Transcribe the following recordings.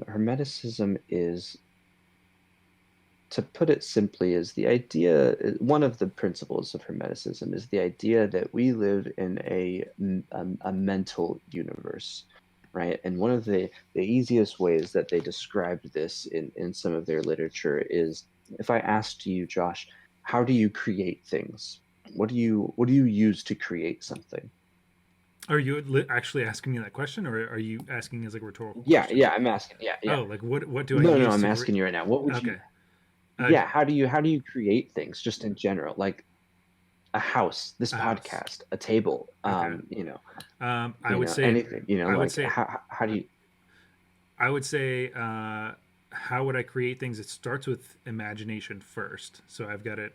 Hermeticism is, to put it simply, is the idea, one of the principles of Hermeticism is the idea that we live in a mental universe, right? And one of the easiest ways that they described this in some of their literature is, if I asked you, Josh, how do you create things? What do you use to create something? Are you actually asking me that question, or are you asking as like a rhetorical Yeah, question? yeah, I'm asking. Yeah, yeah. Oh, like what do I No, no, no, use I'm to asking you right now. What would you, Okay. Uh, yeah, how do you create things just in general? Like a house, this a house. podcast, a table, Okay. I would say anything, I would like say how do you, I would say how would I create things? It starts with imagination first. So I've got to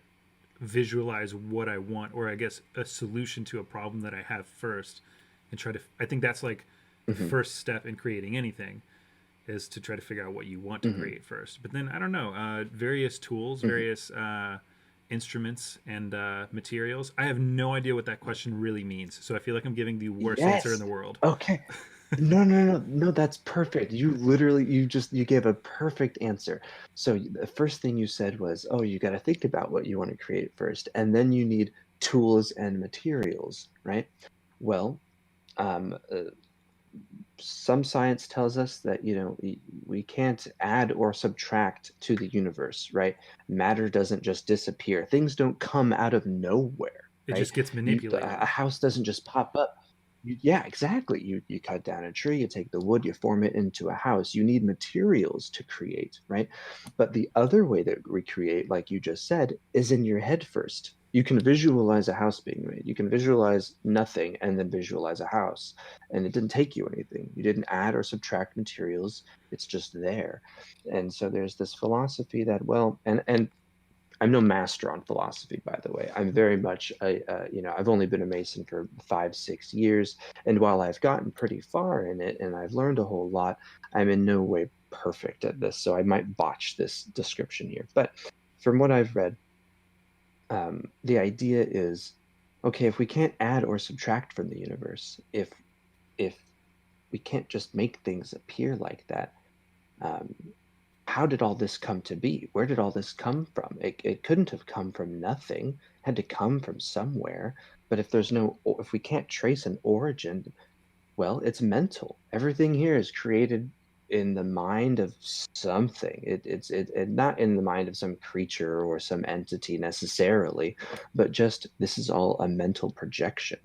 visualize what I want, or I guess a solution to a problem that I have first, and try to. I think that's like the hmm first step in creating anything is to try to figure out what you want to hmm create first. But then I don't know, various tools, hmm various instruments, and materials. I have no idea what that question really means, so I feel like I'm giving the worst answer in Yes. the world. Okay. No, no, no, no, that's perfect. You literally, you gave a perfect answer. So the first thing you said was, oh, you got to think about what you want to create first, and then you need tools and materials, right? Well, um, uh, some science tells us that, we can't add or subtract to the universe, right? Matter doesn't just disappear. Things don't come out of nowhere, It right? just gets A manipulated. house doesn't just pop up. Yeah, exactly. You cut down a tree, you take the wood, you form it into a house. You need materials to create, right? But the other way that we create, like you just said, is in your head first. You can visualize a house being made. You can visualize nothing and then visualize a house, and it didn't take you anything. You didn't add or subtract materials. It's just there. And so there's this philosophy that, well, and I'm no master on philosophy, by the way. I'm very much I've only been a Mason for 5, 6 years, and while I've gotten pretty far in it and I've learned a whole lot, I'm in no way perfect at this. So I might botch this description here. But from what I've read, the idea is, okay, if we can't add or subtract from the universe, if we can't just make things appear like that. Um, how did all this come to be? Where did all this come from? It couldn't have come from nothing. It had to come from somewhere. But if we can't trace an origin, well, it's mental. Everything here is created in the mind of something. It's not in the mind of some creature or some entity necessarily, but just this is all a mental projection.